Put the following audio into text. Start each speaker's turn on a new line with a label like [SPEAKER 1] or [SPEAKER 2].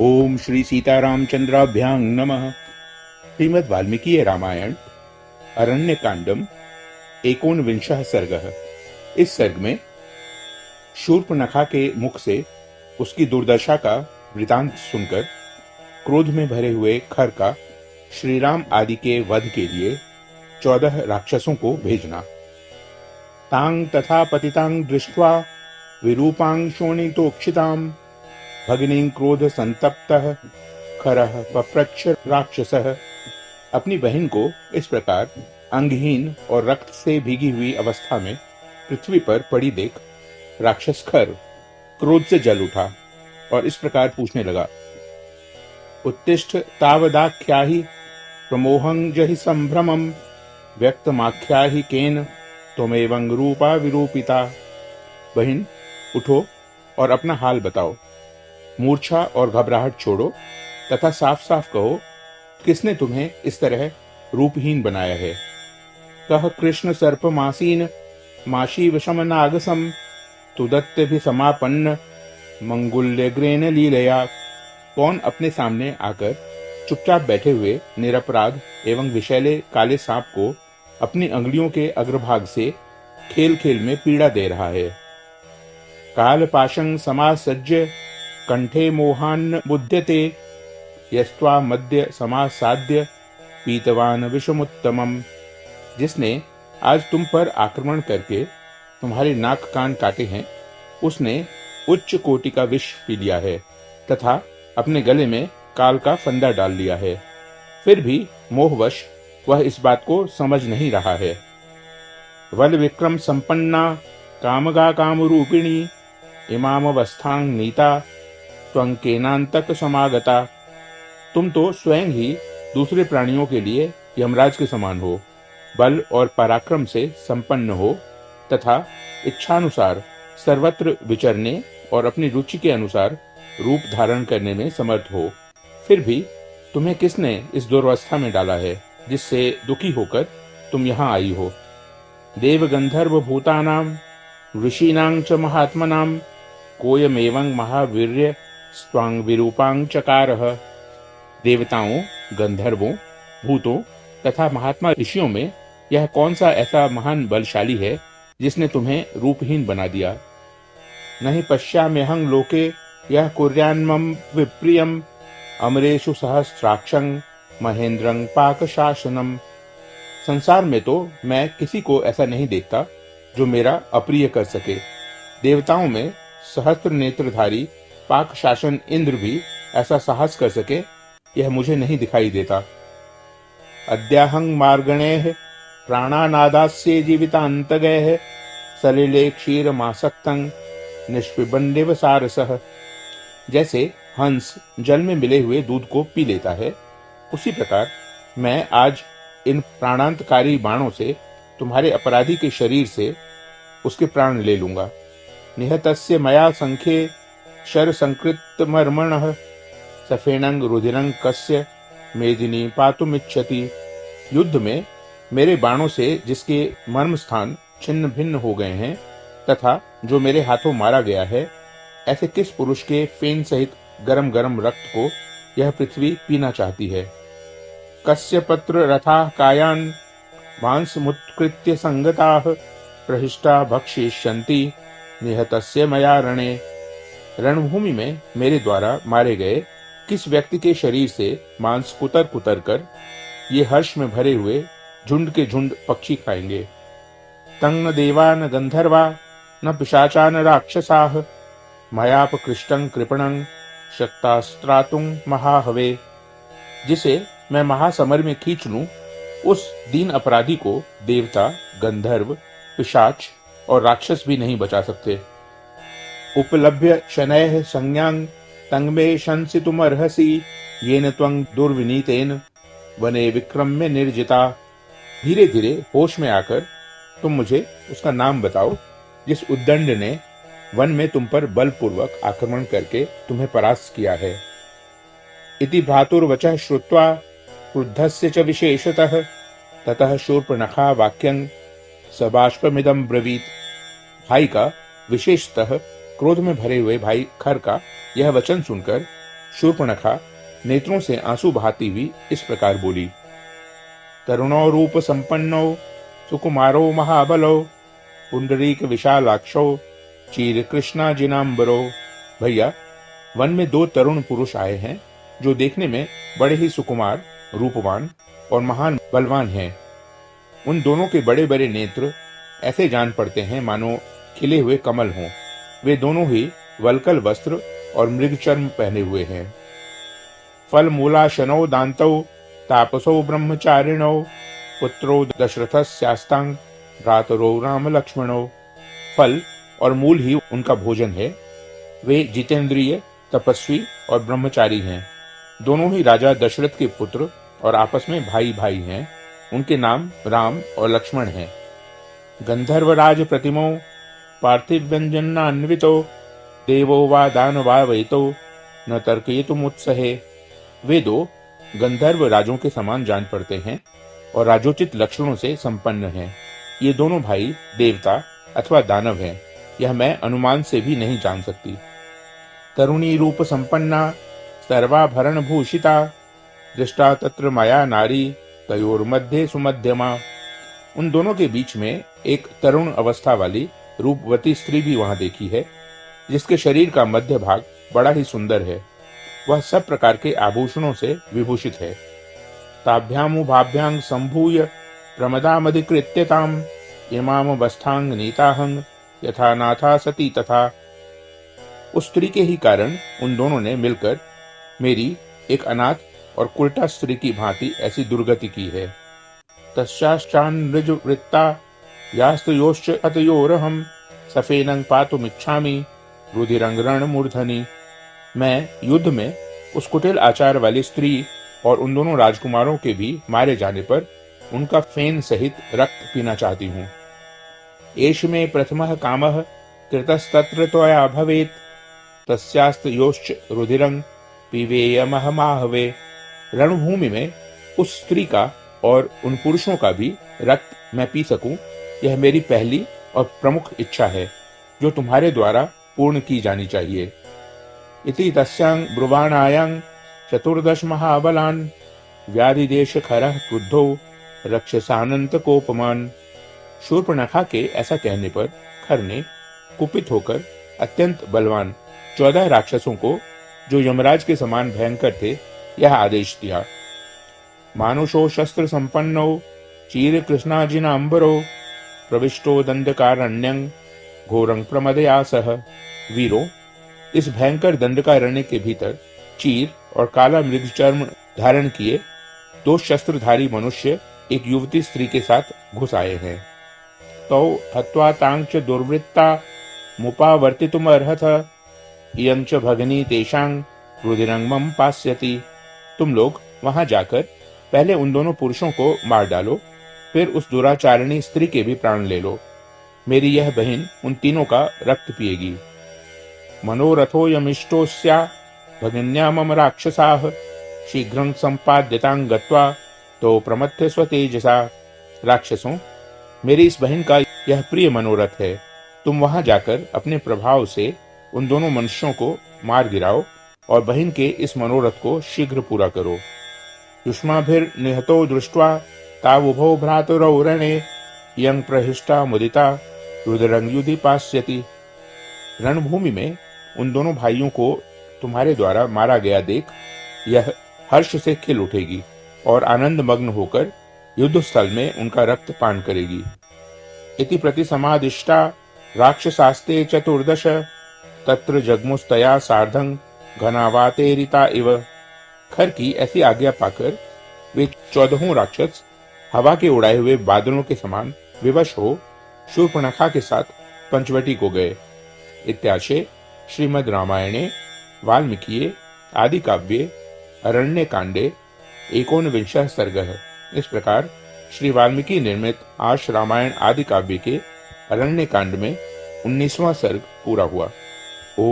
[SPEAKER 1] ओम श्री सीतारामचंद्राभ्यां नमः। श्रीमद् वाल्मीकि रामायण अरण्य कांडम एकोनविंशः सर्गः। इस सर्ग में शूर्पणखा के मुख से उसकी दुर्दशा का वृतांत सुनकर क्रोध में भरे हुए खर का श्रीराम आदि के वध के लिए 14 राक्षसों को भेजना। तांग तथा पतितांग दृष्ट्वा विरूपांग शोणितोक्षिताम भगिनीं क्रोध संतप्तः खरः पप्रच्छ राक्षसः। अपनी बहन को इस प्रकार अंगहीन और रक्त से भीगी हुई अवस्था में पृथ्वी पर पड़ी देख राक्षस खर क्रोध से जल उठा और इस प्रकार पूछने लगा। उत्तिष्ठ तावदाख्याहि प्रमोहं जहि संभ्रमं व्यक्तमाख्याहि केन त्वमेवं रूपा विरूपिता। बहन उठो और अपना हाल बताओ, मूर्छा और घबराहट छोड़ो तथा साफ साफ कहो किसने तुम्हें इस तरह रूपहीन बनाया है। कह कृष्ण सर्प मासीन माशी विषम नागसम तुदत्त भी समापन्न मंगुल्य ग्रेन लीलया। कौन अपने सामने आकर चुपचाप बैठे हुए निरपराध एवं विषैले काले सांप को अपनी अंगुलियों के अग्रभाग से खेल खेल में पीड़ा दे रहा है। काल पाशं समासज्य कंठे मोहान्न बुध्यते यस्त्वा मध्य समासाद्य पीतवान विषमुत्तमम। जिसने आज तुम पर आक्रमण करके तुम्हारे नाक कान काटे हैं, उसने उच्च कोटि का विष पी लिया है तथा अपने गले में काल का फंदा डाल लिया है। फिर भी मोहवश वह इस बात को समझ नहीं रहा है। वल विक्रम संपन्ना कामगा कामरूपिणी इमामवस्थां नीता त्वंकेनांतक समागता। तुम तो स्वयं ही दूसरे प्राणियों के लिए यमराज के समान हो, बल और पराक्रम से संपन्न हो तथा इच्छानुसार सर्वत्र विचरने और अपनी रुचि के अनुसार रूप धारण करने में समर्थ हो। फिर भी तुम्हें किसने इस दुर्वस्था में डाला है जिससे दुखी होकर तुम यहाँ आई हो। देव गंधर्व भूतानां ऋषीणां च महात्मनां कोयमेवं महावीर्य स्वांग विरूपांग चकारः। देवताओं, गंधर्वों, भूतों तथा महात्मा ऋषियों में यह कौन सा ऐसा महान बलशाली है जिसने तुम्हें रूपहीन बना दिया। नहीं पश्याम्यहं लोके यह कुर्यान्मम विप्रियम अमरेषु सहस्राक्षं महेंद्रं पाकशासनम। संसार में तो मैं किसी को ऐसा नहीं देखता जो मेरा अप्रिय कर सके। देवताओं में सहस्त्र नेत्रधारी पाक शासन इंद्र भी ऐसा साहस कर सके, यह मुझे नहीं दिखाई देता। अद्याहं मार्गणेः प्राणानादास्ये जीवितान्तगैः सलिले क्षीरमासक्तं निष्पिबन्देव सारसः। जैसे हंस जल में मिले हुए दूध को पी लेता है, उसी प्रकार मैं आज इन प्राणांतकारी बाणों से तुम्हारे अपराधी के शरीर से उसके प्राण ले लूंगा। निहतस्य मया संख्ये शर संकृत मर्मणः सफेनंग रुधिरंग कस्य मेदिनी पातुमिच्छति। युद्ध में मेरे बाणों से जिसके मर्म स्थान छिन्न भिन्न हो गए हैं तथा जो मेरे हाथों मारा गया है, ऐसे किस पुरुष के फेन सहित गरम गरम रक्त को यह पृथ्वी पीना चाहती है। कस्य पत्र रथा कायान मांस मुत्कृत्य संगताः प्रहिष्टा भक्षिष्यन्ति निहतस्य मया रणे। रणभूमि में मेरे द्वारा मारे गए किस व्यक्ति के शरीर से मांस कुतर कुतर कर ये हर्ष में भरे हुए झुंड के झुंड पक्षी खाएंगे। तंग न देवा न गंधर्वा न पिशाचा न राक्षसाः मयापकृष्टं कृपणं शक्तास्त्रातुं महाहवे। जिसे मैं महासमर में खींच लूं, उस दीन अपराधी को देवता, गंधर्व, पिशाच और राक्षस भी नहीं बचा सकते। उपलभ्य शनैः संज्ञां तंगमे शंसितुमर्हसि येन त्वं दुर्विनीतेन वने विक्रम्य निर्जिता। धीरे धीरे होश में आकर तुम मुझे उसका नाम बताओ जिस उद्दंड ने वन में तुम पर बलपूर्वक आक्रमण करके तुम्हें परास्त किया है। इति भ्रातुर्वचः श्रुत्वा क्रुद्धस्य च विशेषतः ततः शूर्पणखा वाक्यं सबाष्पमिदं ब्रवीत। भाई का, विशेषतः क्रोध में भरे हुए भाई खर का यह वचन सुनकर शूर्पणखा नेत्रों से आंसू बहाती हुई इस प्रकार बोली। तरुणो रूप संपन्नो सुकुमारो महाबलो पुंडरीक विशालाक्षो चीर कृष्णा जिनांबरो। भैया, वन में 2 तरुण पुरुष आए हैं जो देखने में बड़े ही सुकुमार, रूपवान और महान बलवान हैं। उन दोनों के बड़े बड़े नेत्र ऐसे जान पड़ते हैं मानो खिले हुए कमल हों। वे दोनों ही वल्कल वस्त्र और मृगचर्म पहने हुए हैं। फल मूलाशनो दांतौ तापसो ब्रह्मचारिणो पुत्रो दशरथस्यास्तांग भ्रातरो राम लक्ष्मणो। फल और मूल ही उनका भोजन है। वे जितेंद्रिय, तपस्वी और ब्रह्मचारी हैं। दोनों ही राजा दशरथ के पुत्र और आपस में भाई भाई हैं। उनके नाम राम और लक्ष्मण हैं। गंधर्वराज प्रतिमो पार्थिव व्यंजनान्वितो देवो वा दानवा वैतो न तर्कयितुमुत्सहे। वे 2 गंधर्व राजों के समान जान पड़ते हैं और राजोचित लक्षणों से संपन्न हैं। ये दोनों भाई देवता अथवा दानव हैं, यह मैं अनुमान से भी नहीं जान सकती। तरुणी रूप संपन्ना सर्वाभरण भूषिता दृष्टा तत्र माया नारी तयोर्मध्ये सुमध्यमा। उन दोनों के बीच में एक तरुण अवस्था वाली रूपवती स्त्री भी वहां देखी है, जिसके शरीर का मध्य भाग बड़ा ही सुंदर है। वह सब प्रकार के आभूषणों से विभूषित है। ताभ्यामुभाभ्यां संभूय प्रमदामधिकृत्यताम इमाम बस्थांग नीताहंग यथा नाथा सती तथा। उस स्त्री के ही कारण उन दोनों ने मिलकर मेरी एक अनाथ और कुलटा स्त्री की भांति ऐसी दुर्गति की है। तस्याश्चान वृत्ता यास्तयोश्च अतयोरहम सफेनं पातुमिच्छामि रुधिरं रणमूर्धनि। मैं युद्ध में उस कुटिल आचार वाली स्त्री और उन दोनों राजकुमारों के भी मारे जाने पर उनका फेन सहित रक्त पीना चाहती हूँ। एष मे प्रथमः कामः कृतस्तत्र त्वया भवेत् तस्यास्तयोश्च रुधिरं पीवेयमहमाहवे। रणभूमि में उस स्त्री का और उन पुरुषों का भी रक्त मैं पी सकूं, यह मेरी पहली और प्रमुख इच्छा है, जो तुम्हारे द्वारा पूर्ण की जानी चाहिए। इति तस्यां ब्रुवाणायां चतुर्दश महाबलान व्याधिदेश खरः क्रुद्धो रक्षसानंत कोपमान। शूर्पणखा के ऐसा कहने पर खर ने कुपित होकर अत्यंत बलवान 14 राक्षसों को, जो यमराज के समान भयंकर थे, यह आदेश दिया। मानुषो शस्त्र संपन्नो चीर कृष्णाजिनांबरो प्रविष्टो दंडकारण्यं घोरं प्रमदया सह। वीरों, इस भयंकर दंडकारण्य के भीतर चीर और काला मृगचर्म धारण किए 2 शस्त्रधारी मनुष्य एक युवती स्त्री के साथ घुस आए हैं। तौ हत्वा तांच दुर्वृत्ता मुपावर्तितुमर्हथ इयं च भगिनी तेषां रुधिरं मम पास्यति। तुम लोग वहां जाकर पहले उन दोनों पुरुषों को मार डालो, फिर उस दुराचारिणी स्त्री के भी प्राण ले लो। मेरी यह बहन उन तीनों का रक्त पिएगी। मनोरथो यमिष्टोस्या भगिन्या मम राक्षसाः शीघ्रं संपाद्यतां गत्वा तो प्रमथ्य स्वतेजसा। राक्षसों, मेरी इस बहन का यह प्रिय मनोरथ है। तुम वहां जाकर अपने प्रभाव से उन दोनों मनुष्यों को मार गिराओ और बहन के इस मनोरथ को शीघ्र पूरा करो। युष्माभिर्निहतो दृष्ट्वा तावुभौ भ्रातरौ रणे यं प्रहिष्टा मुदिता रुद्रं युधि पास्यति। रणभूमि में उन दोनों भाइयों को तुम्हारे द्वारा मारा गया देख यह हर्ष से खिल उठेगी और आनंद मग्न होकर युद्ध स्थल में उनका रक्त पान करेगी। इति प्रति समादिष्टा राक्षसास्ते चतुर्दश तत्र जगमुस्तया सार्धं घनावातेरिता इव। खर की ऐसी आज्ञा पाकर वे 14 राक्षस हवा के उड़ाए हुए बादलों के समान विवश हो शूर्पणखा के साथ पंचवटी को गए। इत्याशे श्रीमद् रामायणे वाल्मीकिये आदि काव्ये अरण्य कांडे 19 सर्गः। इस प्रकार श्री वाल्मीकि निर्मित आश रामायण आदि काव्य के अरण्य कांड में 19वां सर्ग पूरा हुआ। ओ